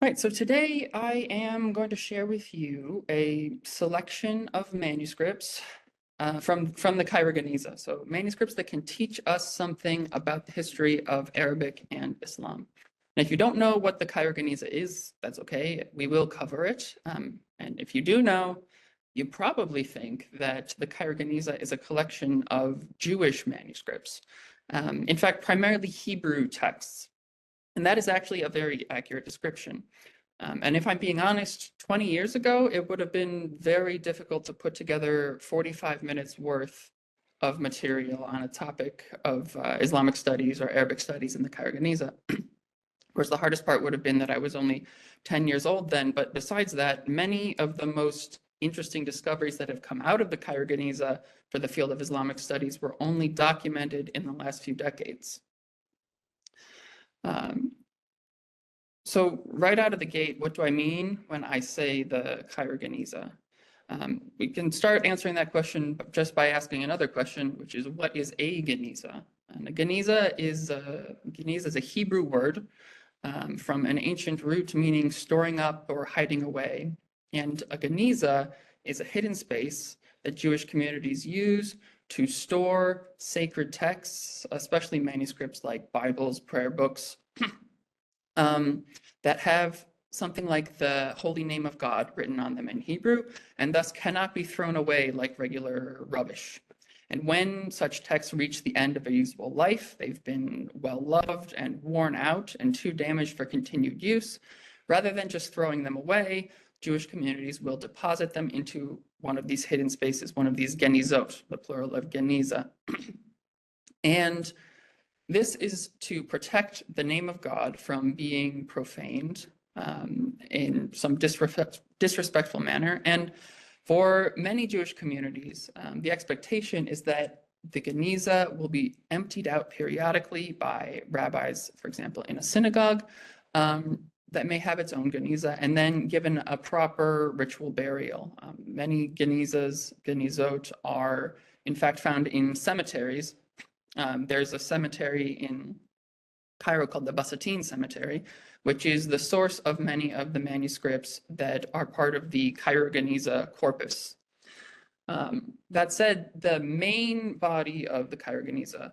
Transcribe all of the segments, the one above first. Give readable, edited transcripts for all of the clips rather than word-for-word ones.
Right, so today I am going to share with you a selection of manuscripts from the Cairo Genizah. So manuscripts that can teach us something about the history of Arabic and Islam. And if you don't know what the Cairo Genizah is, that's okay. We will cover it. And if you do know, you probably think that the Cairo Genizah is a collection of Jewish manuscripts. In fact, primarily Hebrew texts. And that is actually a very accurate description. And if I'm being honest, 20 years ago, it would have been very difficult to put together 45 minutes worth of material on a topic of Islamic studies or Arabic studies in the Cairo Genizah. Of course, the hardest part would have been that I was only 10 years old then. But besides that, many of the most interesting discoveries that have come out of the Cairo Genizah for the field of Islamic studies were only documented in the last few decades. So right out of the gate, what do I mean when I say the Cairo Genizah? We can start answering that question just by asking another question, which is, what is a Genizah? And a Genizah is a Hebrew word from an ancient root meaning storing up or hiding away. And a Genizah is a hidden space that Jewish communities use to store sacred texts, especially manuscripts like Bibles, prayer books, that have something like the holy name of God written on them in Hebrew, and thus cannot be thrown away like regular rubbish. And when such texts reach the end of a usable life, they've been well loved and worn out and too damaged for continued use, rather than just throwing them away, Jewish communities will deposit them into one of these hidden spaces, one of these genizot, the plural of Genizah. And this is to protect the name of God from being profaned in some disrespectful manner. And for many Jewish communities, the expectation is that the Genizah will be emptied out periodically by rabbis, for example, in a synagogue, that may have its own Genizah, and then given a proper ritual burial. Many Genizot are in fact found in cemeteries. There's a cemetery in Cairo called the Basatin Cemetery, which is the source of many of the manuscripts that are part of the Cairo Genizah corpus. That said, the main body of the Cairo Genizah,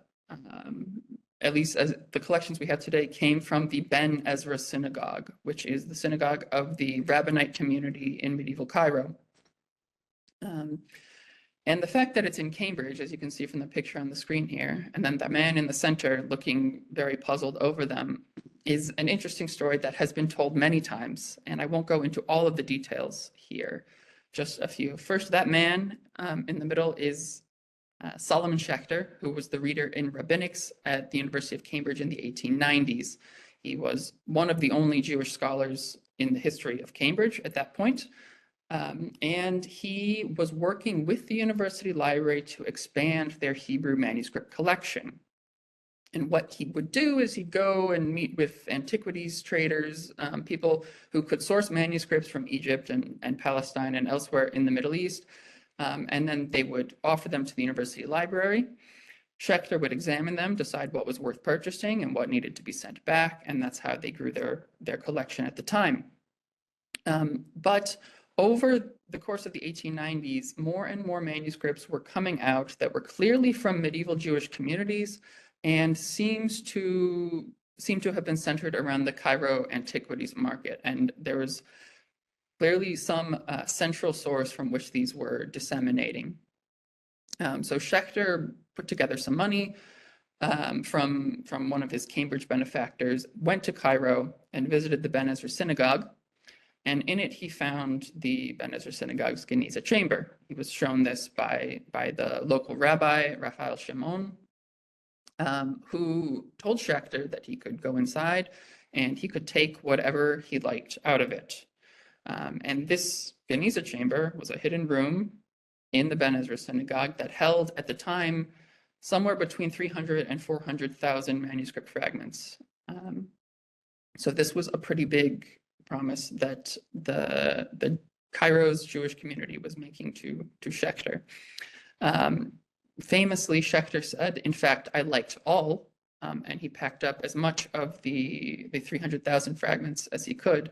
at least as the collections we have today, came from the Ben Ezra Synagogue, which is the synagogue of the Rabbinite community in medieval Cairo. And the fact that it's in Cambridge, as you can see from the picture on the screen here, and then the man in the center looking very puzzled over them, is an interesting story that has been told many times, and I won't go into all of the details here, just a few. First, that man in the middle is Solomon Schechter, who was the reader in rabbinics at the University of Cambridge in the 1890s. He was one of the only Jewish scholars in the history of Cambridge at that point. And he was working with the university library to expand their Hebrew manuscript collection. And what he would do is he'd go and meet with antiquities traders, people who could source manuscripts from Egypt and Palestine and elsewhere in the Middle East, and then they would offer them to the university library. Schechter would examine them, decide what was worth purchasing and what needed to be sent back, and that's how they grew their collection at the time. But over the course of the 1890s, more and more manuscripts were coming out that were clearly from medieval Jewish communities and seem to have been centered around the Cairo antiquities market. And there was clearly some central source from which these were disseminating. So Schechter put together some money from one of his Cambridge benefactors, went to Cairo and visited the Ben Ezra Synagogue. And in it, he found the Ben Ezra Synagogue's Genizah chamber. He was shown this by the local rabbi, Raphael Shimon, who told Schechter that he could go inside and he could take whatever he liked out of it. And this Genizah chamber was a hidden room in the Ben Ezra Synagogue that held, at the time, somewhere between 300 and 400,000 manuscript fragments. So this was a pretty big promise that the Cairo's Jewish community was making to Schechter. Famously, Schechter said, "In fact, I liked all and he packed up as much of the 300,000 fragments as he could,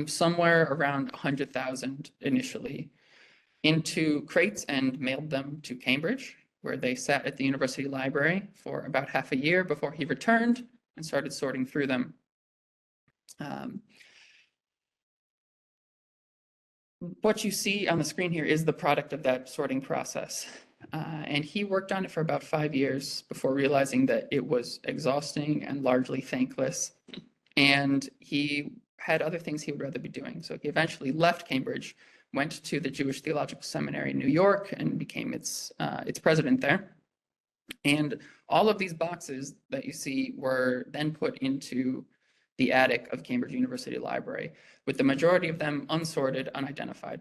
somewhere around 100,000 initially, into crates and mailed them to Cambridge, where they sat at the university library for about half a year before he returned and started sorting through them. What you see on the screen here is the product of that sorting process. And he worked on it for about 5 years before realizing that it was exhausting and largely thankless. And he had other things he would rather be doing. So he eventually left Cambridge, went to the Jewish Theological Seminary in New York, and became its president there. And all of these boxes that you see were then put into the attic of Cambridge University Library, with the majority of them unsorted, unidentified.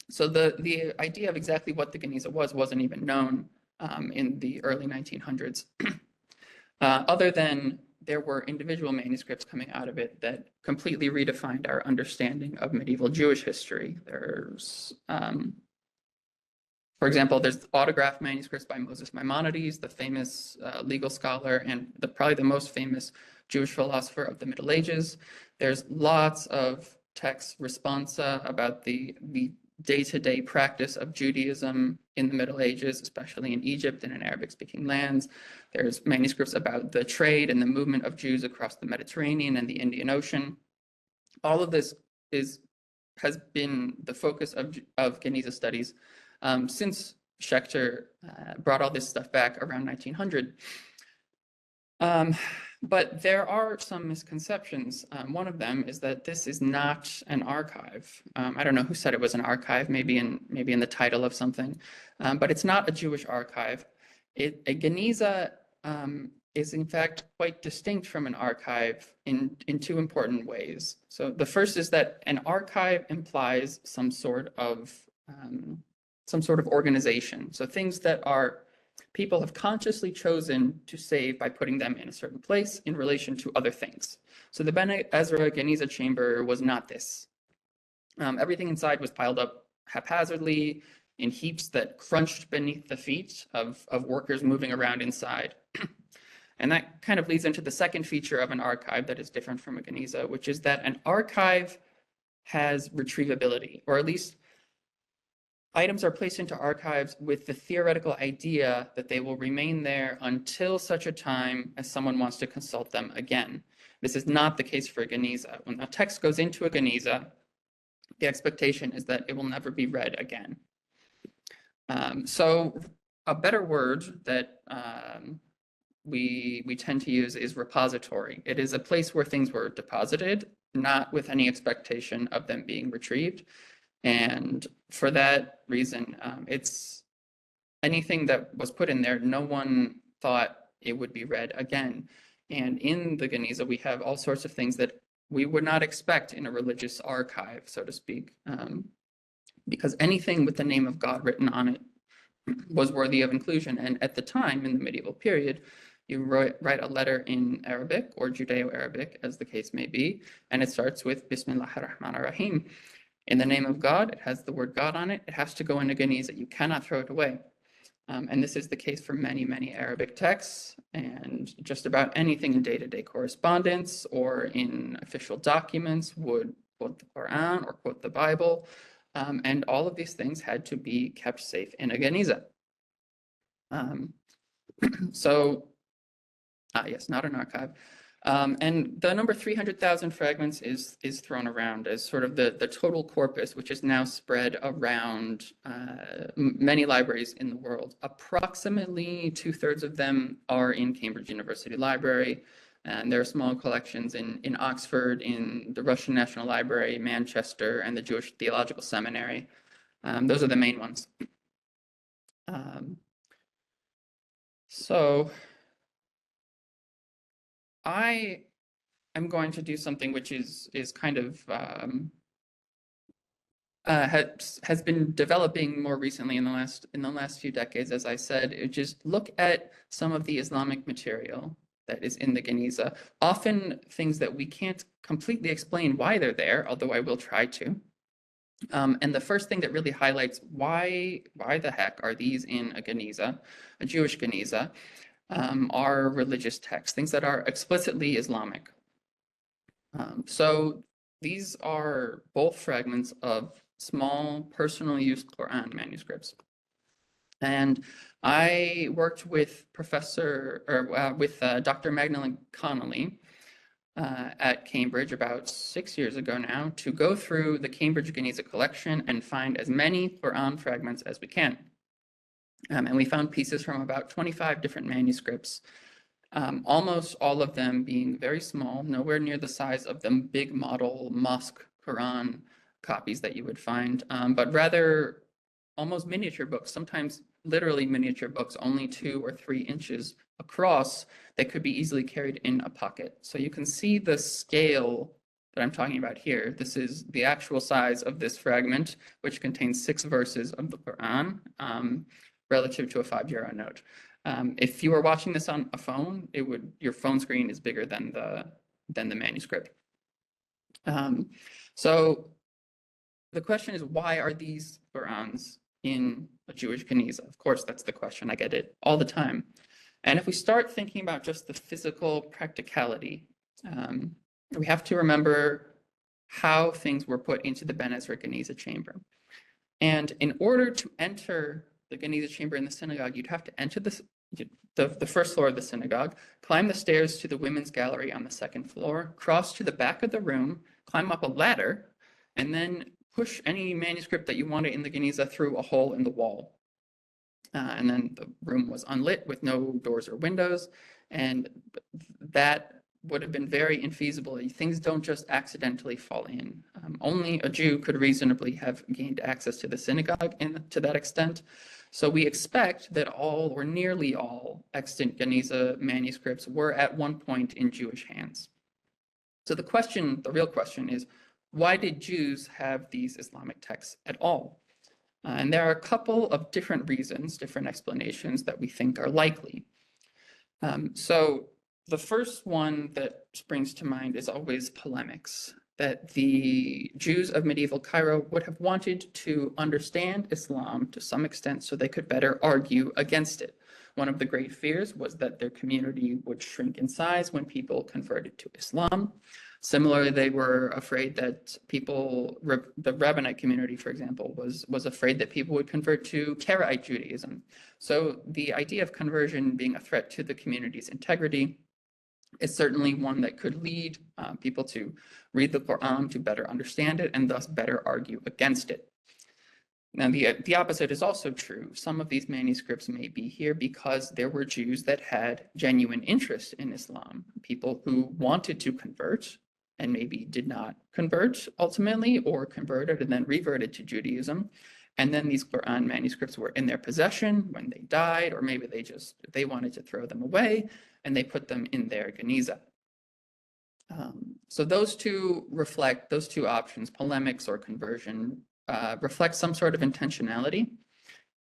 So the idea of exactly what the Genizah wasn't even known in the early 1900s, other than there were individual manuscripts coming out of it that completely redefined our understanding of medieval Jewish history. There's, for example, there's autographed manuscripts by Moses Maimonides, the famous legal scholar and probably the most famous Jewish philosopher of the Middle Ages. There's lots of text responsa about the day-to-day practice of Judaism in the Middle Ages, especially in Egypt and in Arabic-speaking lands. There's manuscripts about the trade and the movement of Jews across the Mediterranean and the Indian Ocean. All of this has been the focus of Genizah studies since Schechter brought all this stuff back around 1900. But there are some misconceptions. One of them is that this is not an archive. I don't know who said it was an archive, maybe in the title of something, but it's not a Jewish archive. A Genizah is in fact quite distinct from an archive in two important ways. So the first is that an archive implies some sort of organization. So things that people have consciously chosen to save by putting them in a certain place in relation to other things. So the Bene Ezra Genizah chamber was not this. Everything inside was piled up haphazardly in heaps that crunched beneath the feet of workers moving around inside. And that kind of leads into the second feature of an archive that is different from a Genizah, which is that an archive has retrievability, or at least items are placed into archives with the theoretical idea that they will remain there until such a time as someone wants to consult them again. This is not the case for a Genizah. When a text goes into a Genizah, the expectation is that it will never be read again. So a better word that we tend to use is repository. It is a place where things were deposited, not with any expectation of them being retrieved. And for that reason, it's anything that was put in there, no one thought it would be read again. And in the Genizah, we have all sorts of things that we would not expect in a religious archive, so to speak, because anything with the name of God written on it was worthy of inclusion. And at the time, in the medieval period, you write a letter in Arabic or Judeo-Arabic, as the case may be, and it starts with Bismillahir Rahmanir Rahim. In the name of God, it has the word God on it. It has to go in a Genizah. You cannot throw it away. And this is the case for many, many Arabic texts, and just about anything in day-to-day correspondence or in official documents would quote the Quran or quote the Bible. And all of these things had to be kept safe in a Genizah. Yes, not an archive. And the number 300,000 fragments is thrown around as sort of the total corpus, which is now spread around many libraries in the world. Approximately 2/3 of them are in Cambridge University Library, and there are small collections in Oxford, in the Russian National Library, Manchester, and the Jewish Theological Seminary. Those are the main ones. So I am going to do something which is kind of has been developing more recently in the last few decades, as I said. Just look at some of the Islamic material that is in the Genizah, often things that we can't completely explain why they're there, although I will try to. And the first thing that really highlights why the heck are these in a Genizah, a Jewish Genizah, are religious texts, things that are explicitly Islamic. So these are both fragments of small personal use Quran manuscripts. And I worked with Dr. Magdalene Connolly at Cambridge about 6 years ago now to go through the Cambridge Genizah collection and find as many Quran fragments as we can. And we found pieces from about 25 different manuscripts, almost all of them being very small, nowhere near the size of the big model mosque Quran copies that you would find, but rather almost miniature books, sometimes literally miniature books, only 2 or 3 inches across, that could be easily carried in a pocket. So you can see the scale that I'm talking about here. This is the actual size of this fragment, which contains 6 verses of the Quran, relative to a €5 note. If you were watching this on a phone, your phone screen is bigger than the manuscript. So the question is, why are these Qurans in a Jewish Genizah? Of course, that's the question. I get it all the time. And if we start thinking about just the physical practicality, we have to remember how things were put into the Ben Ezra Genizah chamber. And in order to enter the Genizah chamber in the synagogue, you'd have to enter the first floor of the synagogue, climb the stairs to the women's gallery on the second floor, cross to the back of the room, climb up a ladder, and then push any manuscript that you wanted in the Genizah through a hole in the wall. And then the room was unlit with no doors or windows, and that would have been very infeasible. Things don't just accidentally fall in. Only a Jew could reasonably have gained access to the synagogue to that extent. So we expect that all or nearly all extant Genizah manuscripts were at one point in Jewish hands. So the real question is, why did Jews have these Islamic texts at all? And there are a couple of different reasons, different explanations that we think are likely. So the first one that springs to mind is always polemics, that the Jews of medieval Cairo would have wanted to understand Islam to some extent so they could better argue against it. One of the great fears was that their community would shrink in size when people converted to Islam. Similarly, they were afraid that the Rabbinite community, for example, was afraid that people would convert to Karaite Judaism. So the idea of conversion being a threat to the community's integrity is certainly one that could lead people to read the Quran to better understand it and thus better argue against it. Now, the opposite is also true. Some of these manuscripts may be here because there were Jews that had genuine interest in Islam, people who wanted to convert and maybe did not convert ultimately, or converted and then reverted to Judaism. And then these Quran manuscripts were in their possession when they died, or maybe they wanted to throw them away and they put them in their Genizah. So those two options, polemics or conversion, reflect some sort of intentionality.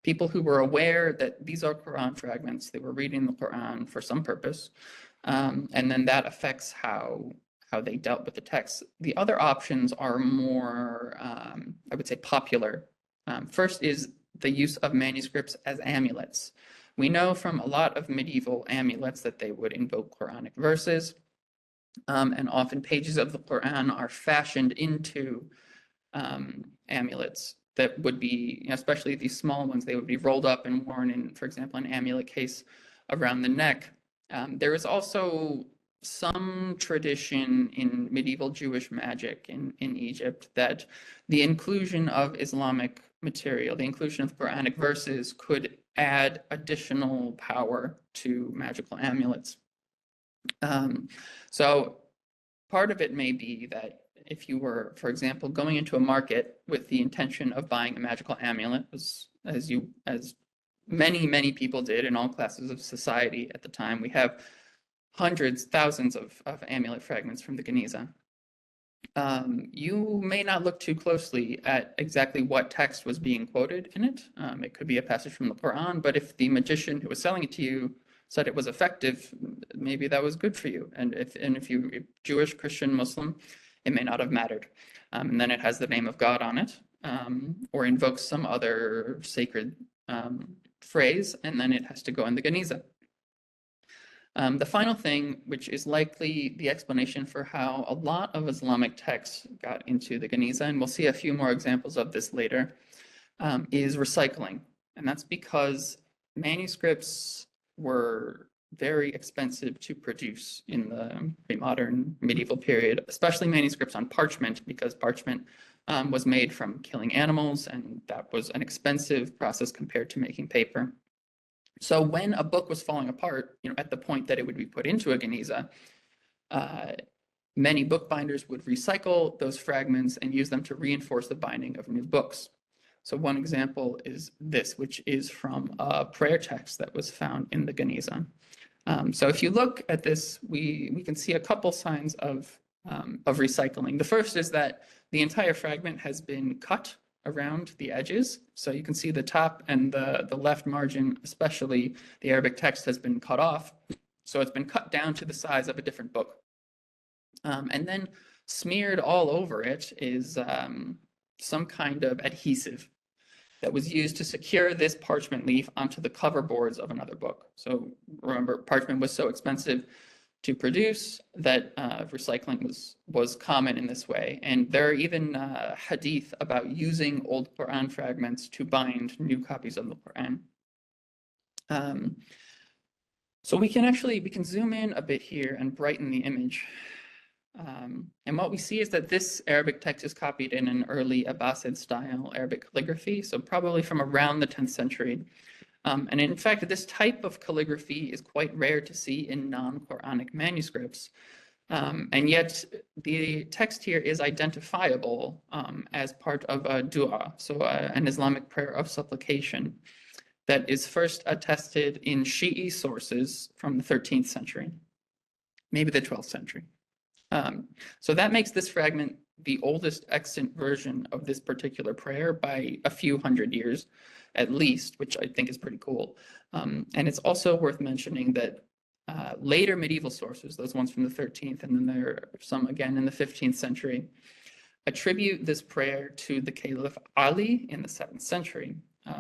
People who were aware that these are Quran fragments, they were reading the Quran for some purpose, and then that affects how they dealt with the text. The other options are more, I would say, popular. First is the use of manuscripts as amulets. We know from a lot of medieval amulets that they would invoke Quranic verses, and often pages of the Quran are fashioned into amulets that would be, especially these small ones, they would be rolled up and worn in, for example, an amulet case around the neck. There is also some tradition in medieval Jewish magic in Egypt that the inclusion of Islamic material, the inclusion of Quranic verses, could add additional power to magical amulets. So part of it may be that if you were, for example, going into a market with the intention of buying a magical amulet, as many people did in all classes of society at the time, we have hundreds, thousands of amulet fragments from the Genizah. You may not look too closely at exactly what text was being quoted in it. It could be a passage from the Quran, but if the magician who was selling it to you said it was effective, maybe that was good for you. And if you're Jewish, Christian, Muslim, it may not have mattered. And then it has the name of God on it, or invokes some other sacred phrase, and then it has to go in the Genizah. The final thing, which is likely the explanation for how a lot of Islamic texts got into the Genizah, and we'll see a few more examples of this later, is recycling. And that's because manuscripts were very expensive to produce in the pre-modern medieval period, especially manuscripts on parchment, because parchment was made from killing animals, and that was an expensive process compared to making paper. So when a book was falling apart, at the point that it would be put into a Genizah, many bookbinders would recycle those fragments and use them to reinforce the binding of new books. So one example is this, which is from a prayer text that was found in the Genizah. So if you look at this, we can see a couple signs of recycling. The first is that the entire fragment has been cut around the edges. So you can see the top and the left margin, especially the Arabic text, has been cut off. So it's been cut down to the size of a different book. And then smeared all over it is some kind of adhesive that was used to secure this parchment leaf onto the cover boards of another book. So remember, parchment was so expensive to produce that recycling was common in this way. And there are even hadith about using old Quran fragments to bind new copies of the Quran. So we can zoom in a bit here and brighten the image. And what we see is that this Arabic text is copied in an early Abbasid style Arabic calligraphy, so probably from around the 10th century. And in fact, this type of calligraphy is quite rare to see in non-Quranic manuscripts. And yet the text here is identifiable as part of a dua, so an Islamic prayer of supplication that is first attested in Shi'i sources from the 13th century, maybe the 12th century. So that makes this fragment the oldest extant version of this particular prayer by a few hundred years at least, which I think is pretty cool. And it's also worth mentioning that later medieval sources, those ones from the 13th, and then there are some again in the 15th century, attribute this prayer to the Caliph Ali in the 7th century.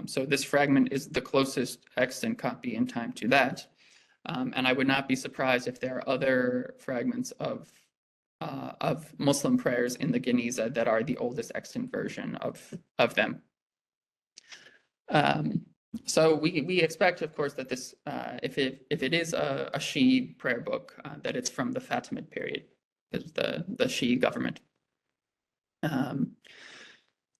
So this fragment is the closest extant copy in time to that. And I would not be surprised if there are other fragments of Muslim prayers in the Genizah that are the oldest extant version of them. So we expect, of course, that this, if it is a Shi'i prayer book, that it's from the Fatimid period, the Shi'i government.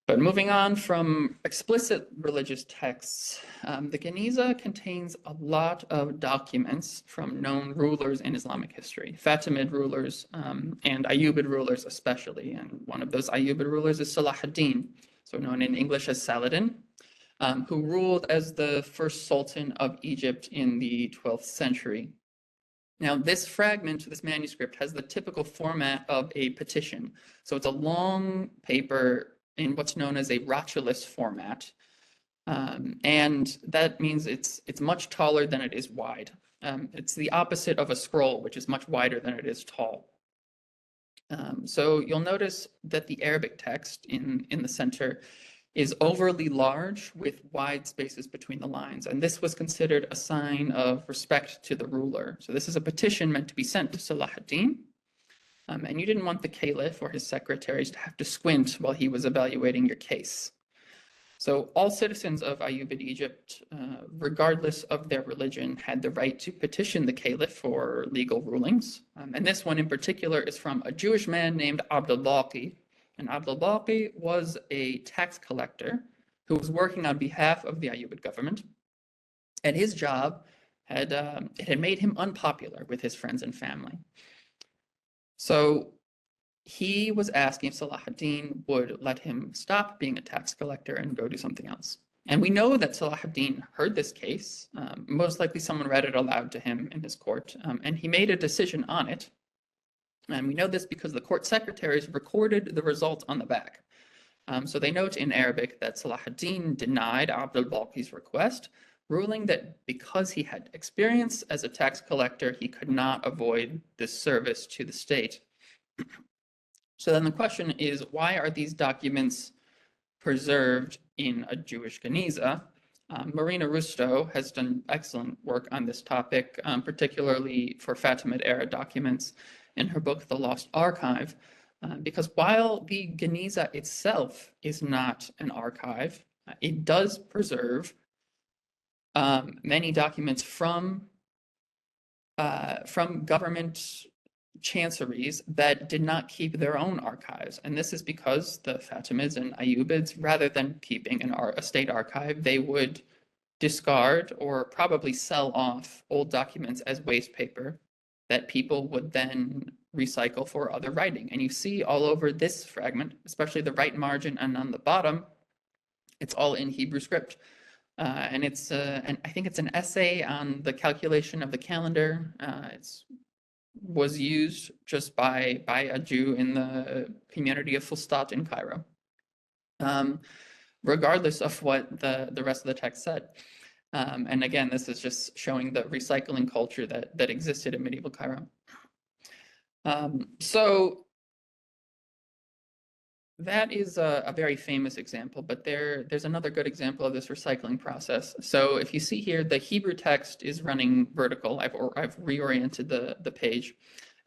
But moving on from explicit religious texts, the Genizah contains a lot of documents from known rulers in Islamic history, Fatimid rulers and Ayyubid rulers especially. And one of those Ayyubid rulers is Salah ad-Din, so known in English as Saladin, who ruled as the first sultan of Egypt in the 12th century. Now, this fragment, this manuscript, has the typical format of a petition. So it's a long paper in what's known as a rotulus format. And that means it's much taller than it is wide. It's the opposite of a scroll, which is much wider than it is tall. So you'll notice that the Arabic text in the center is overly large with wide spaces between the lines. And this was considered a sign of respect to the ruler. So this is a petition meant to be sent to Salah ad-Din. And you didn't want the caliph or his secretaries to have to squint while he was evaluating your case. So all citizens of Ayyubid Egypt, regardless of their religion, had the right to petition the caliph for legal rulings. And this one in particular is from a Jewish man named Abdul-Baqi. And Abdul-Baqi was a tax collector who was working on behalf of the Ayyubid government. And his job had made him unpopular with his friends and family. So he was asking if Salah ad-Din would let him stop being a tax collector and go do something else. And we know that Salah ad-Din heard this case. Most likely someone read it aloud to him in his court, and he made a decision on it. And we know this because the court secretaries recorded the result on the back. So they note in Arabic that Salah ad-Din denied Abdul-Baqi's request, ruling that because he had experience as a tax collector, he could not avoid this service to the state. So then the question is, why are these documents preserved in a Jewish Genizah? Marina Rusto has done excellent work on this topic, particularly for Fatimid era documents in her book, The Lost Archive, because while the Genizah itself is not an archive, it does preserve many documents from government chanceries that did not keep their own archives. And this is because the Fatimids and Ayyubids, rather than keeping a state archive, they would discard or probably sell off old documents as waste paper that people would then recycle for other writing. And you see all over this fragment, especially the right margin and on the bottom, it's all in Hebrew script. And I think it's an essay on the calculation of the calendar. It's was used just by a Jew in the community of Fustat in Cairo, regardless of what the rest of the text said. And again, this is just showing the recycling culture that existed in medieval Cairo. So that is a very famous example, but there's another good example of this recycling process. So if you see here, the Hebrew text is running vertical. I've reoriented the page,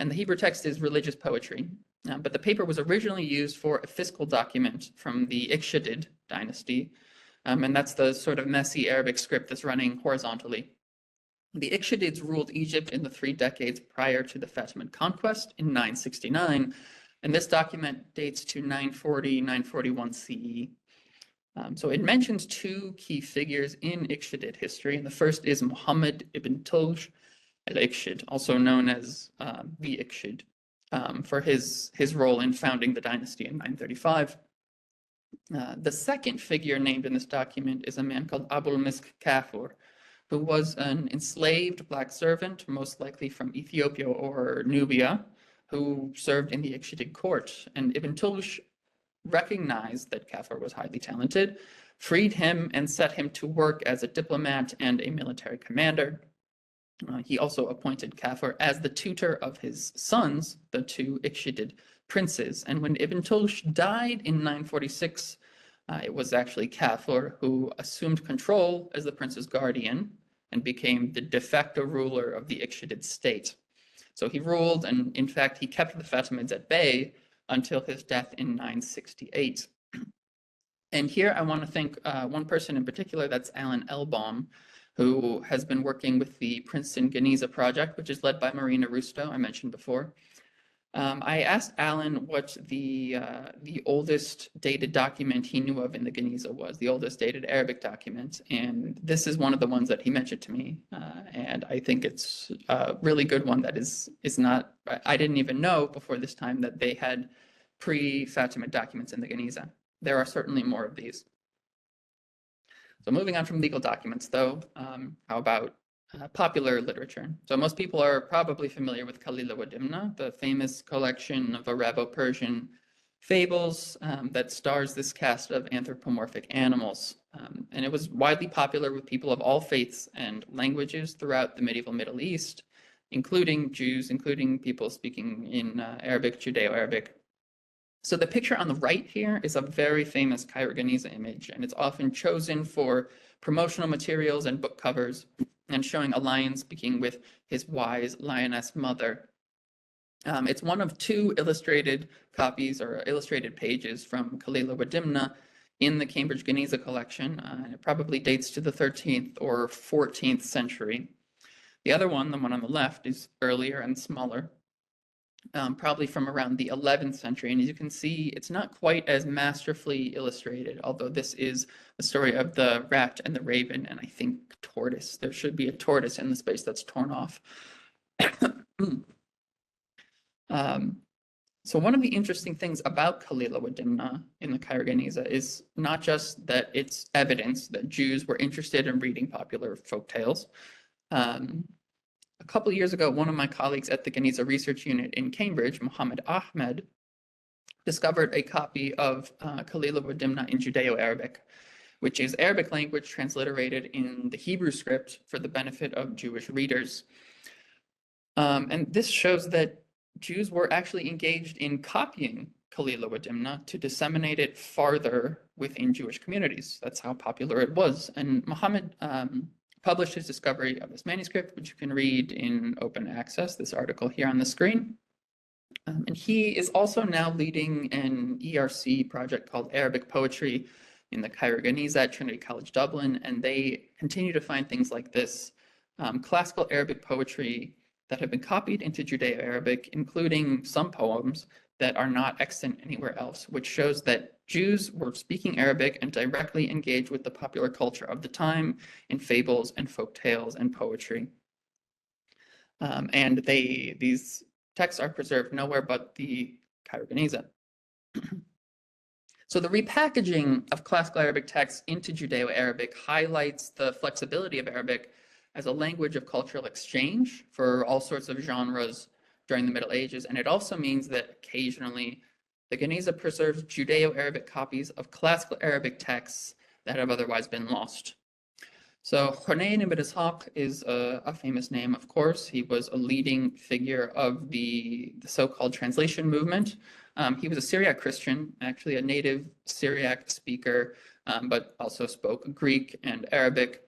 and the Hebrew text is religious poetry. But the paper was originally used for a fiscal document from the Ikhshidid dynasty, and that's the sort of messy Arabic script that's running horizontally. The Ikhshidids ruled Egypt in the 3 decades prior to the Fatimid conquest in 969. And this document dates to 940, 941 CE. So it mentions 2 key figures in Ikhshidid history. And the first is Muhammad ibn Tulj al-Ikhshid, also known as the Ikhshid, for his role in founding the dynasty in 935. The second figure named in this document is a man called Abul Misk Kafur, who was an enslaved black servant, most likely from Ethiopia or Nubia, who served in the Ikhshidid court. And Ibn Tulsh recognized that Kafur was highly talented, freed him, and set him to work as a diplomat and a military commander. He also appointed Kafur as the tutor of his sons, the 2 Ikhshidid princes. And when Ibn Tulsh died in 946, it was actually Kafur who assumed control as the prince's guardian and became the de facto ruler of the Ikhshidid state. So he ruled, and in fact, he kept the Fatimids at bay until his death in 968. And here I want to thank one person in particular, that's Alan Elbaum, who has been working with the Princeton Genizah project, which is led by Marina Rusto, I mentioned before. I asked Alan what the oldest dated document he knew of in the Genizah was, the oldest dated Arabic document, and this is one of the ones that he mentioned to me, and I think it's a really good one that is not, I didn't even know before this time that they had pre-Fatimid documents in the Genizah. There are certainly more of these. So moving on from legal documents, though, how about popular literature? So most people are probably familiar with Kalila wa Dimna, the famous collection of Arabo-Persian fables that stars this cast of anthropomorphic animals. And it was widely popular with people of all faiths and languages throughout the medieval Middle East, including Jews, including people speaking in Arabic, Judeo-Arabic. So the picture on the right here is a very famous Cairo Genizah image, and it's often chosen for promotional materials and book covers, and showing a lion speaking with his wise lioness mother. It's one of 2 illustrated copies or illustrated pages from Kalila wa Dimna in the Cambridge Genizah collection. It probably dates to the 13th or 14th century. The other one, the one on the left, is earlier and smaller, probably from around the 11th century. And as you can see, it's not quite as masterfully illustrated, although this is the story of the rat and the raven, and I think tortoise. There should be a tortoise in the space that's torn off. So one of the interesting things about Kalila wa Dimna in the Cairo Genizah is not just that it's evidence that Jews were interested in reading popular folktales. A couple of years ago, one of my colleagues at the Genizah Research Unit in Cambridge, Muhammad Ahmed, discovered a copy of Kalila wa Dimna in Judeo-Arabic, which is Arabic language transliterated in the Hebrew script for the benefit of Jewish readers. And this shows that Jews were actually engaged in copying Kalila wa Dimna to disseminate it farther within Jewish communities. That's how popular it was. And Muhammad published his discovery of this manuscript, which you can read in open access, this article here on the screen. And he is also now leading an ERC project called Arabic Poetry in the Cairo Genizah at Trinity College Dublin, and they continue to find things like this, classical Arabic poetry that have been copied into Judeo-Arabic, including some poems that are not extant anywhere else, which shows that Jews were speaking Arabic and directly engaged with the popular culture of the time in fables and folk tales and poetry. And these texts are preserved nowhere but the Cairo Genizah. So the repackaging of classical Arabic texts into Judeo-Arabic highlights the flexibility of Arabic as a language of cultural exchange for all sorts of genres during the Middle Ages. And it also means that occasionally the Genizah preserves Judeo-Arabic copies of classical Arabic texts that have otherwise been lost. So Hunayn ibn Ishaq is a famous name, of course. He was a leading figure of the so-called translation movement. He was a Syriac Christian, actually a native Syriac speaker, but also spoke Greek and Arabic,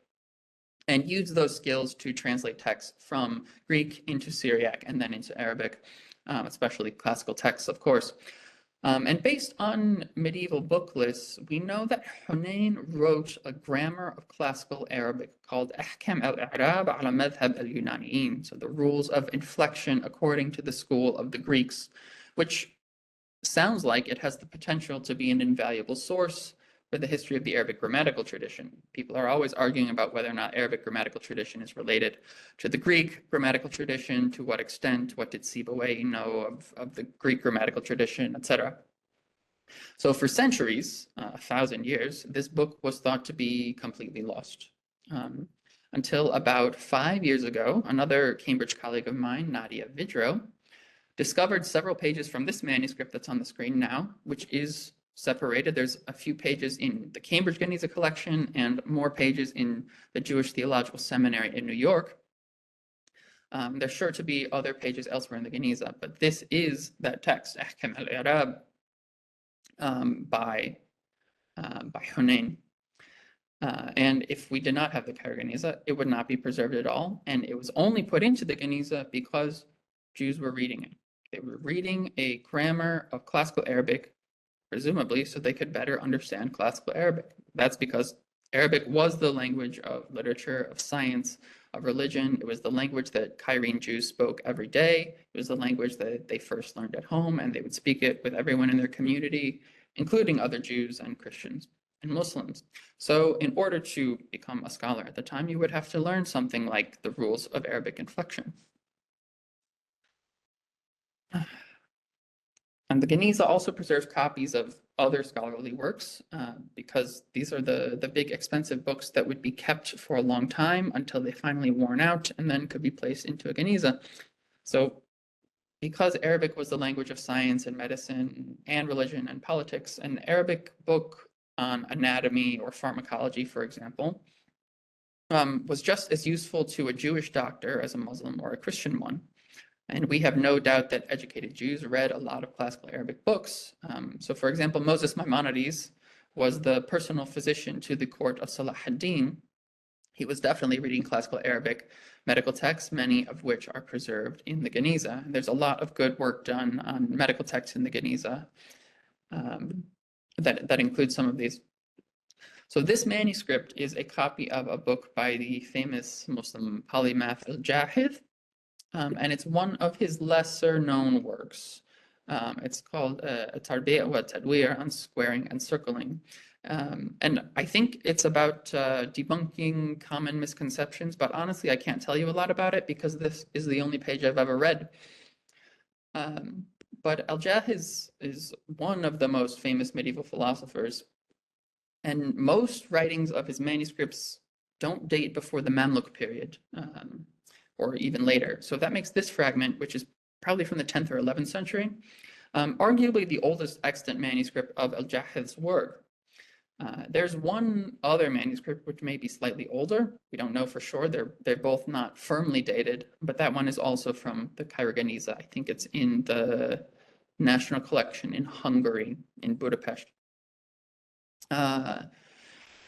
and used those skills to translate texts from Greek into Syriac and then into Arabic, especially classical texts, of course. And based on medieval book lists, we know that Hunayn wrote a grammar of classical Arabic called Ahkam al-I'rab ala madhhab al-Yunaniyin, so the rules of inflection according to the school of the Greeks, which sounds like it has the potential to be an invaluable source for the history of the Arabic grammatical tradition. People are always arguing about whether or not Arabic grammatical tradition is related to the Greek grammatical tradition, to what extent, what did Sibawayh know of the Greek grammatical tradition, etc. So for centuries, 1,000 years, this book was thought to be completely lost. Until about 5 years ago, another Cambridge colleague of mine, Nadia Vidro, discovered several pages from this manuscript that's on the screen now, which is separated. There's a few pages in the Cambridge Genizah collection and more pages in the Jewish Theological Seminary in New York. There's sure to be other pages elsewhere in the Genizah, but this is that text, Ahkam al-I'rab, by Hunayn. And if we did not have the Cairo Genizah, it would not be preserved at all, and it was only put into the Genizah because Jews were reading it. They were reading a grammar of classical Arabic, presumably so they could better understand classical Arabic. That's because Arabic was the language of literature, of science, of religion. It was the language that Cairene Jews spoke every day. It was the language that they first learned at home, and they would speak it with everyone in their community, including other Jews and Christians and Muslims. So in order to become a scholar at the time, you would have to learn something like the rules of Arabic inflection. And the Genizah also preserves copies of other scholarly works because these are the big expensive books that would be kept for a long time until they finally worn out and then could be placed into a Genizah. So because Arabic was the language of science and medicine and religion and politics, an Arabic book on anatomy or pharmacology, for example, was just as useful to a Jewish doctor as a Muslim or a Christian one. And we have no doubt that educated Jews read a lot of classical Arabic books. So for example, Moses Maimonides was the personal physician to the court of Salah ad-Din. He was definitely reading classical Arabic medical texts, many of which are preserved in the Genizah. And there's a lot of good work done on medical texts in the Genizah that includes some of these. So this manuscript is a copy of a book by the famous Muslim polymath Al-Jahid, and it's one of his lesser known works. It's called Tarbiya wa Tadwir, on squaring and circling. And I think it's about debunking common misconceptions, but honestly, I can't tell you a lot about it because this is the only page I've ever read. But Al-Jahid is one of the most famous medieval philosophers, and most writings of his manuscripts don't date before the Mamluk period, or even later. So that makes this fragment, which is probably from the 10th or 11th century, arguably the oldest extant manuscript of Al-Jahid's work. There's one other manuscript which may be slightly older. We don't know for sure. They're both not firmly dated, but that one is also from the Cairo Genizah. I think it's in the National Collection in Hungary, in Budapest.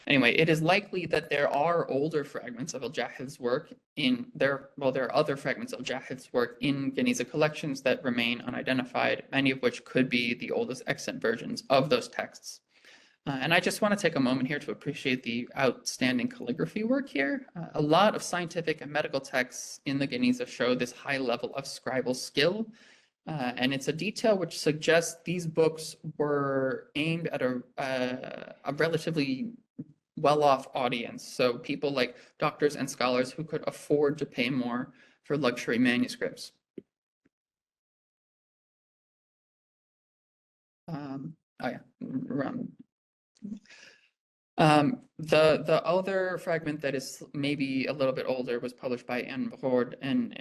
Anyway, it is likely that there are older fragments of al-Jahid's work there are other fragments of al-Jahid's work in Genizah collections that remain unidentified, many of which could be the oldest extant versions of those texts. And I just want to take a moment here to appreciate the outstanding calligraphy work here. A lot of scientific and medical texts in the Genizah show this high level of scribal skill. And it's a detail which suggests these books were aimed at a relatively well-off audience. So people like doctors and scholars who could afford to pay more for luxury manuscripts. The other fragment that is maybe a little bit older was published by Anne Behord in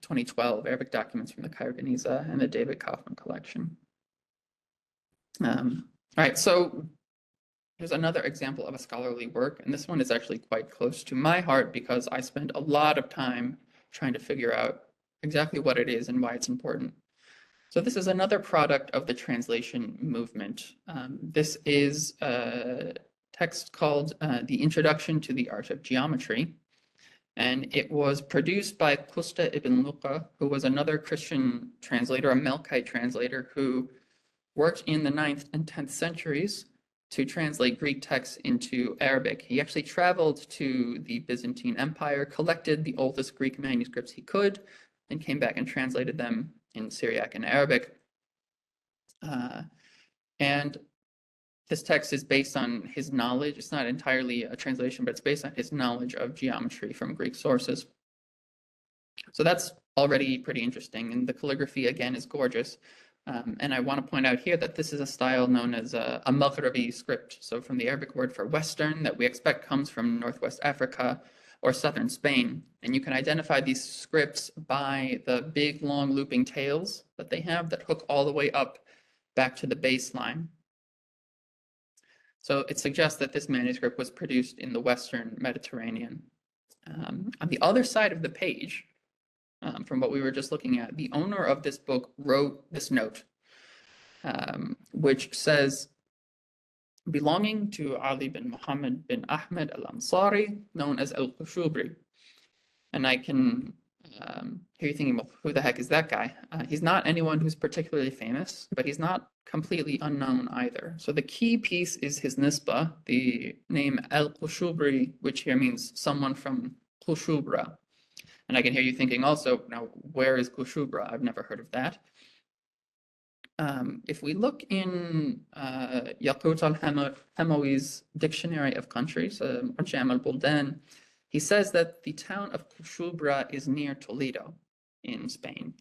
2012, Arabic documents from the Cairo Genizah and the David Kaufman collection. All right, so here's another example of a scholarly work, and this one is actually quite close to my heart because I spent a lot of time trying to figure out exactly what it is and why it's important. So this is another product of the translation movement. This is a text called The Introduction to the Art of Geometry, and it was produced by Qusta ibn Luqa, who was another Christian translator, a Melkite translator, who worked in the 9th and 10th centuries to translate Greek texts into Arabic. He actually traveled to the Byzantine Empire, collected the oldest Greek manuscripts he could, and came back and translated them in Syriac and Arabic. And this text is based on his knowledge. It's not entirely a translation, but it's based on his knowledge of geometry from Greek sources. So that's already pretty interesting. And the calligraphy, again, is gorgeous. And I want to point out here that this is a style known as a Maghribi script. So from the Arabic word for Western that we expect comes from Northwest Africa or Southern Spain. And you can identify these scripts by the big, long looping tails that they have that hook all the way up back to the baseline. So it suggests that this manuscript was produced in the Western Mediterranean. On the other side of the page, from what we were just looking at, the owner of this book wrote this note, which says, belonging to Ali bin Muhammad bin Ahmed al-Ansari, known as al-Qushubri. And I can hear you thinking, well, who the heck is that guy? He's not anyone who's particularly famous, but he's not completely unknown either. So the key piece is his nisbah, the name al-Qushubri, which here means someone from Qushubra. And I can hear you thinking also, now, where is Qushubra? I've never heard of that. If we look in Yaqut al-Hamawi's Dictionary of Countries, Mu'jam al-Buldan, he says that the town of Qushubra is near Toledo in Spain.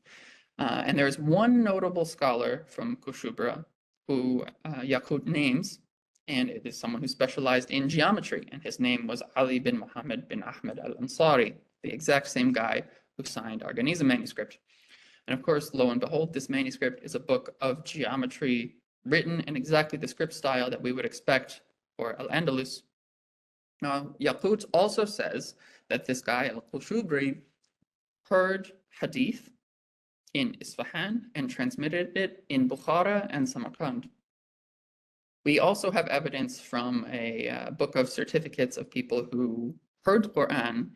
And there is one notable scholar from Qushubra who Yaqut names, and it is someone who specialized in geometry, and his name was Ali bin Muhammad bin Ahmed al-Ansari, the exact same guy who signed our Genizah manuscript. And of course, lo and behold, this manuscript is a book of geometry written in exactly the script style that we would expect for Al-Andalus. Now, Yaqut also says that this guy, Al-Qushubri, heard hadith in Isfahan and transmitted it in Bukhara and Samarkand. We also have evidence from a book of certificates of people who heard Quran,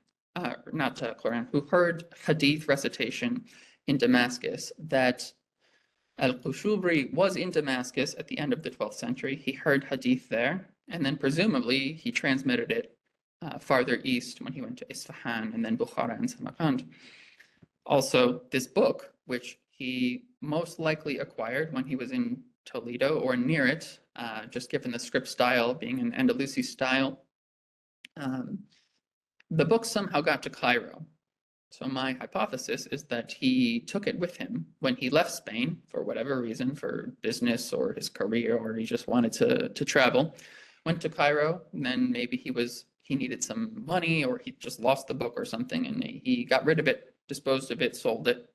who heard hadith recitation in Damascus, that Al-Qushubri was in Damascus at the end of the 12th century. He heard hadith there, and then presumably he transmitted it farther east when he went to Isfahan and then Bukhara and Samarkand. Also, this book, which he most likely acquired when he was in Toledo or near it, just given the script style being an Andalusi style, the book somehow got to Cairo. So my hypothesis is that he took it with him when he left Spain for whatever reason, for business or his career, or he just wanted to travel, went to Cairo, and then maybe he needed some money, or he just lost the book or something, and he got rid of it, disposed of it, sold it,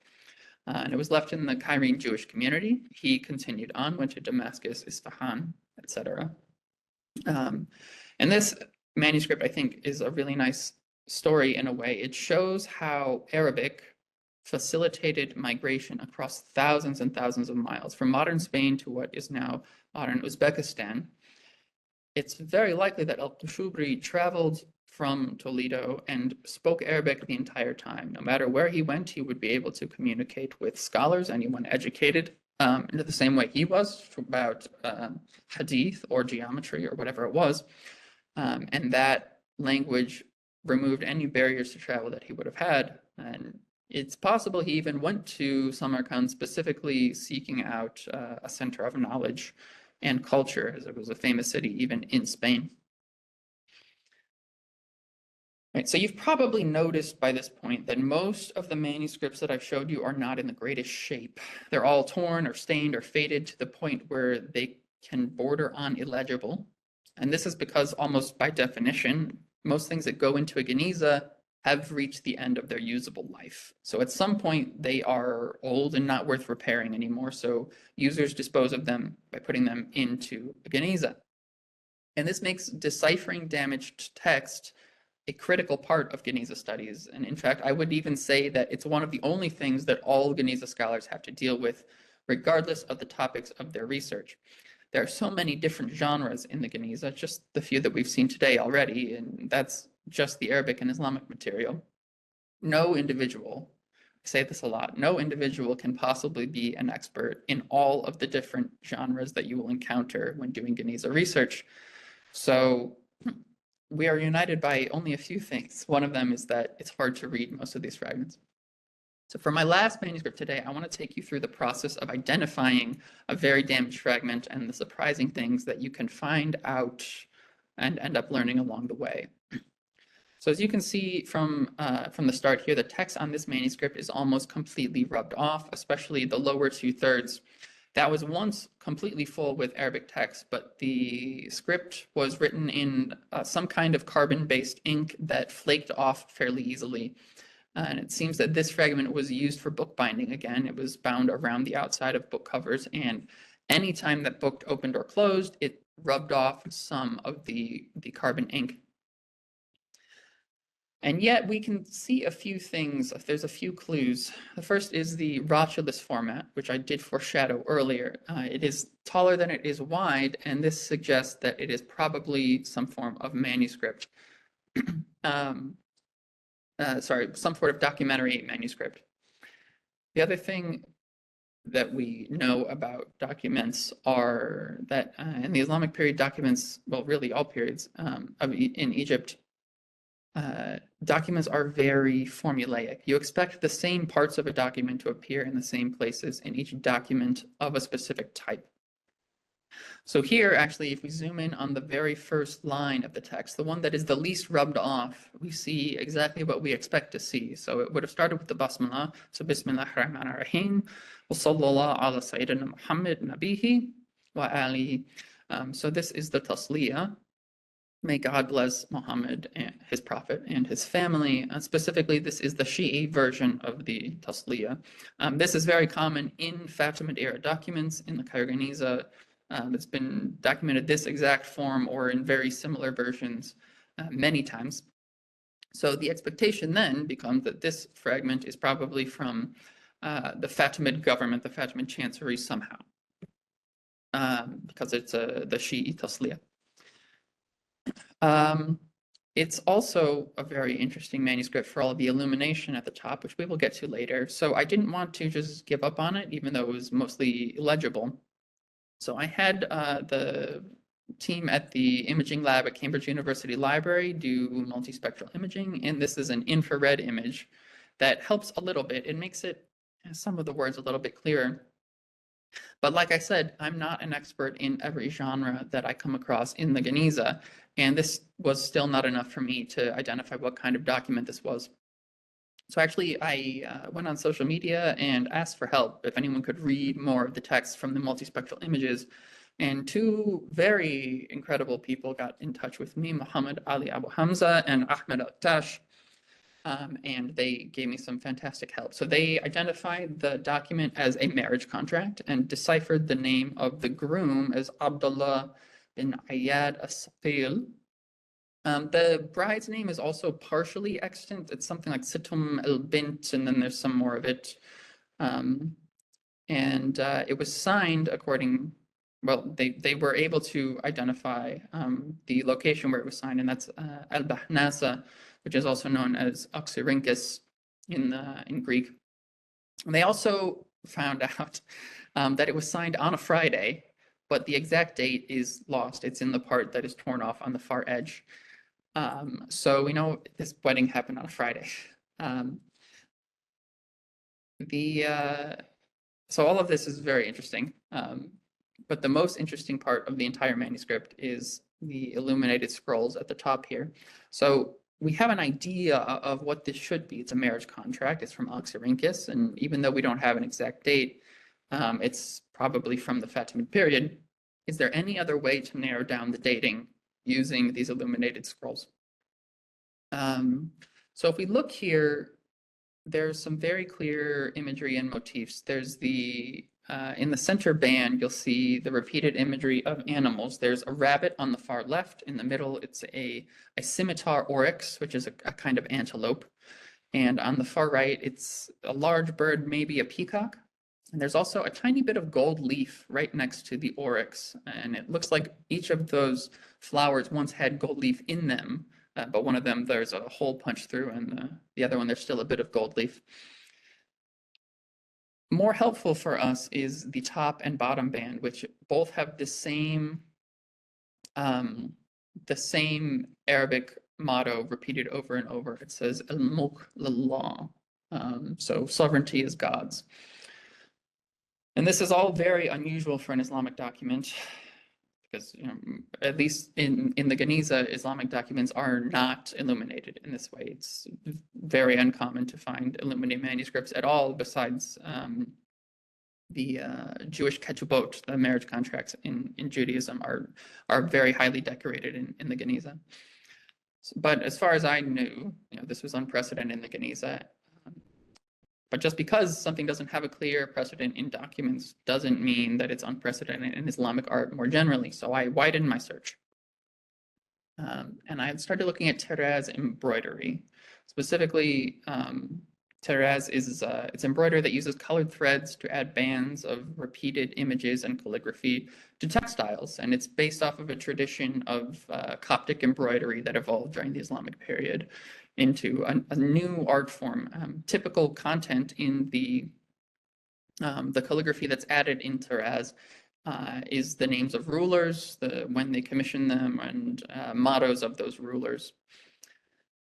and it was left in the Cairene Jewish community. He continued on, went to Damascus, Isfahan, etc. And this manuscript, I think, is a really nice story in a way. It shows how Arabic facilitated migration across thousands and thousands of miles from modern Spain to what is now modern Uzbekistan. It's very likely that al-Qushubri traveled from Toledo and spoke Arabic the entire time. No matter where he went, he would be able to communicate with scholars, anyone educated, in the same way he was about hadith or geometry or whatever it was. And that language removed any barriers to travel that he would have had. And it's possible he even went to Samarkand specifically seeking out a center of knowledge and culture, as it was a famous city even in Spain. Right, so you've probably noticed by this point that most of the manuscripts that I've showed you are not in the greatest shape. They're all torn or stained or faded to the point where they can border on illegible. And this is because almost by definition, most things that go into a Genizah have reached the end of their usable life. So at some point, they are old and not worth repairing anymore. So users dispose of them by putting them into a Genizah. And this makes deciphering damaged text a critical part of Genizah studies. And in fact, I would even say that it's one of the only things that all Genizah scholars have to deal with, regardless of the topics of their research. There are so many different genres in the Genizah, just the few that we've seen today already, and that's just the Arabic and Islamic material. No individual, I say this a lot, no individual can possibly be an expert in all of the different genres that you will encounter when doing Genizah research. So we are united by only a few things. One of them is that it's hard to read most of these fragments. So for my last manuscript today, I want to take you through the process of identifying a very damaged fragment and the surprising things that you can find out and end up learning along the way. So as you can see from the start here, the text on this manuscript is almost completely rubbed off, especially the lower 2/3. That was once completely full with Arabic text, but the script was written in some kind of carbon-based ink that flaked off fairly easily. And it seems that this fragment was used for bookbinding again. It was bound around the outside of book covers, and anytime that book opened or closed, it rubbed off some of the carbon ink. And yet we can see a few things, there's a few clues. The first is the rotulus format, which I did foreshadow earlier. It is taller than it is wide, and this suggests that it is probably some form of manuscript. Some sort of documentary manuscript. The other thing that we know about documents are that in the Islamic period, documents, well, really all periods in Egypt, documents are very formulaic. You expect the same parts of a document to appear in the same places in each document of a specific type. So here, actually, if we zoom in on the very first line of the text, the one that is the least rubbed off, we see exactly what we expect to see. So it would have started with the basmala. So Bismillah ar-Rahman ar-Rahim. Wa sallallahu ala Sayyidina Muhammad nabihi wa alihi. So this is the tasliyah. May God bless Muhammad and his prophet and his family. Specifically, this is the Shi'i version of the tasliyah. This is very common in Fatimid era documents in the Cairo Genizah. It's been documented this exact form or in very similar versions many times. So the expectation then becomes that this fragment is probably from the Fatimid government, the Fatimid chancery somehow, because it's the Shi'i tasliyah. It's also a very interesting manuscript for all of the illumination at the top, which we will get to later. So I didn't want to just give up on it, even though it was mostly illegible. So I had the team at the imaging lab at Cambridge University Library do multispectral imaging, and this is an infrared image that helps a little bit. It makes it some of the words a little bit clearer. But like I said, I'm not an expert in every genre that I come across in the Genizah, and this was still not enough for me to identify what kind of document this was. So actually, I went on social media and asked for help if anyone could read more of the text from the multispectral images. And two very incredible people got in touch with me, Muhammad Ali Abu Hamza and Ahmed Al-Tash, and they gave me some fantastic help. So they identified the document as a marriage contract and deciphered the name of the groom as Abdullah bin Ayyad as-Saqil. The bride's name is also partially extant. It's something like Situm el Bint, and then there's some more of it. It was signed according, well, they were able to identify the location where it was signed, and that's El Bahnasa, which is also known as Oxyrhynchus in Greek. And they also found out that it was signed on a Friday, but the exact date is lost. It's in the part that is torn off on the far edge. So we know this wedding happened on a Friday. So all of this is very interesting. But the most interesting part of the entire manuscript is the illuminated scrolls at the top here. So we have an idea of what this should be. It's a marriage contract. It's from Oxyrhynchus, and even though we don't have an exact date, it's probably from the Fatimid period. Is there any other way to narrow down the dating using these illuminated scrolls? So if we look here, there's some very clear imagery and motifs. There's in the center band, you'll see the repeated imagery of animals. There's a rabbit on the far left. In the middle, it's a scimitar oryx, which is a kind of antelope. And on the far right, it's a large bird, maybe a peacock. And there's also a tiny bit of gold leaf right next to the oryx. And it looks like each of those flowers once had gold leaf in them. But one of them, there's a hole punched through, and the other one, there's still a bit of gold leaf. More helpful for us is the top and bottom band, which both have the same Arabic motto repeated over and over. It says al-mulk lillah, so sovereignty is God's. And this is all very unusual for an Islamic document, because at least in the Genizah, Islamic documents are not illuminated in this way. It's very uncommon to find illuminated manuscripts at all, besides the Jewish ketubot, the marriage contracts in Judaism are very highly decorated in the Genizah. But as far as I knew, this was unprecedented in the Genizah. But just because something doesn't have a clear precedent in documents doesn't mean that it's unprecedented in Islamic art more generally. So I widened my search. And I started looking at Taraz embroidery. Specifically, Taraz is it's embroidery that uses colored threads to add bands of repeated images and calligraphy to textiles. And it's based off of a tradition of Coptic embroidery that evolved during the Islamic period into a new art form. Typical content in the calligraphy that's added in Taraz is the names of rulers, when they commissioned them, and mottos of those rulers.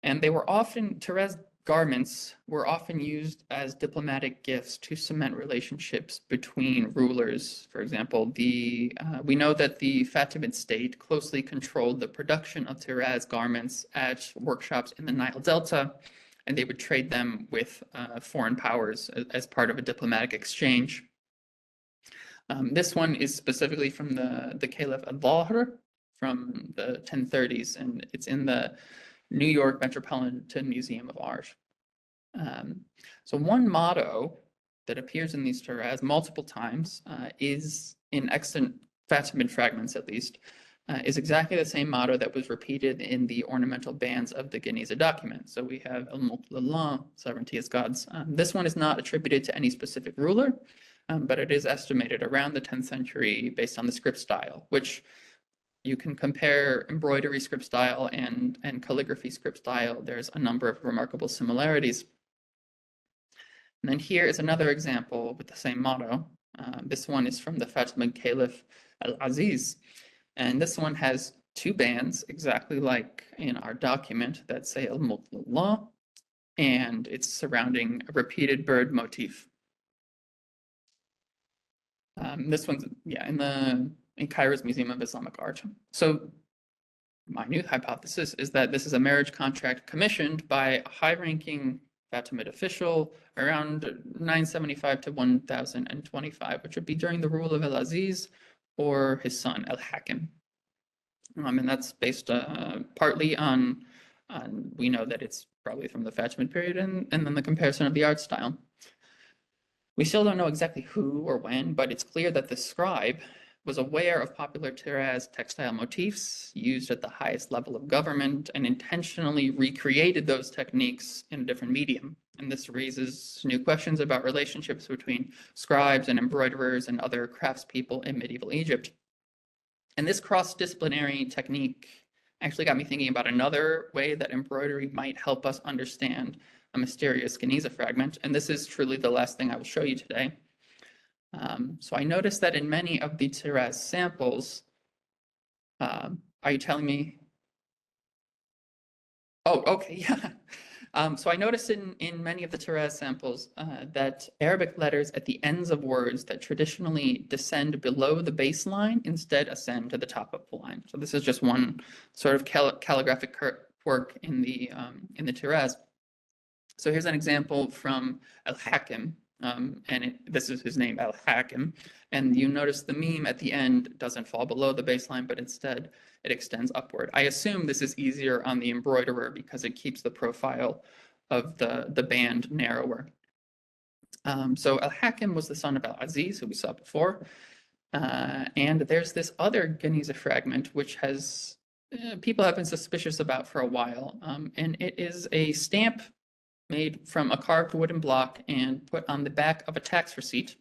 And Taraz garments were often used as diplomatic gifts to cement relationships between rulers. For example, we know that the Fatimid state closely controlled the production of Taraz garments at workshops in the Nile Delta, and they would trade them with foreign powers as part of a diplomatic exchange. This one is specifically from the Caliph al-Dhahr from the 1030s, and it's in the New York Metropolitan Museum of Art. So one motto that appears in these Taraz multiple times is in extant Fatimid fragments, at least, is exactly the same motto that was repeated in the ornamental bands of the Genizah document. So we have al-mulk lillah, sovereignty is God's. This one is not attributed to any specific ruler, but it is estimated around the 10th century based on the script style, which you can compare embroidery script style and calligraphy script style. There's a number of remarkable similarities. And then here is another example with the same motto. This one is from the Fatimid Caliph al-Aziz. And this one has two bands, exactly like in our document, that say al-mulk lillah, and it's surrounding a repeated bird motif. This one's, in Cairo's Museum of Islamic Art. So my new hypothesis is that this is a marriage contract commissioned by a high-ranking Fatimid official around 975 to 1025, which would be during the rule of al-Aziz or his son al-Hakim. And that's based partly on we know that it's probably from the Fatimid period, and then the comparison of the art style. We still don't know exactly who or when, but it's clear that the scribe was aware of popular Tiraz textile motifs used at the highest level of government and intentionally recreated those techniques in a different medium. And this raises new questions about relationships between scribes and embroiderers and other craftspeople in medieval Egypt. And this cross-disciplinary technique actually got me thinking about another way that embroidery might help us understand a mysterious Genizah fragment. And this is truly the last thing I will show you today. So I noticed that in many of the Tiraz samples, are you telling me? Oh, okay, yeah. So I noticed in many of the Tiraz samples that Arabic letters at the ends of words that traditionally descend below the baseline instead ascend to the top of the line. So this is just one sort of calligraphic work in the Tiraz. So here's an example from Al-Hakim, and this is his name, Al-Hakim. And you notice the meme at the end doesn't fall below the baseline, but instead it extends upward. I assume this is easier on the embroiderer because it keeps the profile of the band narrower. So Al-Hakim was the son of Al-Aziz, who we saw before. And there's this other Genizah fragment, which has people have been suspicious about for a while. And it is a stamp made from a carved wooden block and put on the back of a tax receipt.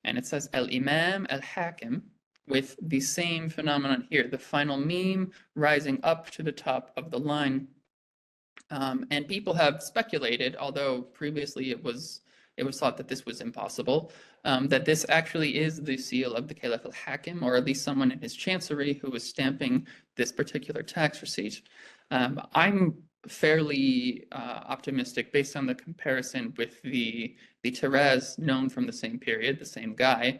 And it says Al-Imam Al-Hakim with the same phenomenon here, the final meme rising up to the top of the line. And people have speculated, although previously it was thought that this was impossible, that this actually is the seal of the Caliph Al-Hakim, or at least someone in his chancery who was stamping this particular tax receipt. I'm fairly optimistic based on the comparison with the Tiraz known from the same period, the same guy.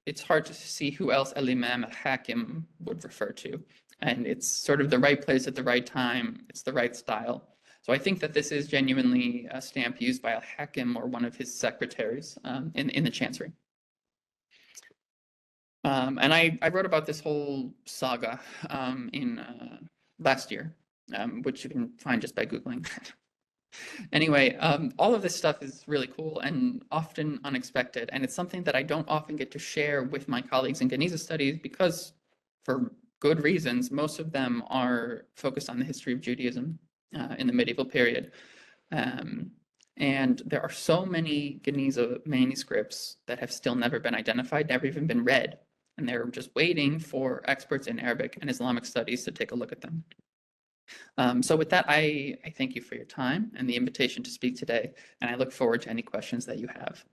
It's hard to see who else Al-Imam Al-Hakim would refer to. And it's sort of the right place at the right time. It's the right style. So I think that this is genuinely a stamp used by Al-Hakim or one of his secretaries in the chancery. And I wrote about this whole saga in last year, which you can find just by Googling. Anyway, all of this stuff is really cool and often unexpected, and it's something that I don't often get to share with my colleagues in Genizah Studies because, for good reasons, most of them are focused on the history of Judaism in the medieval period. And there are so many Genizah manuscripts that have still never been identified, never even been read, and they're just waiting for experts in Arabic and Islamic studies to take a look at them. So with that, I thank you for your time and the invitation to speak today, and I look forward to any questions that you have.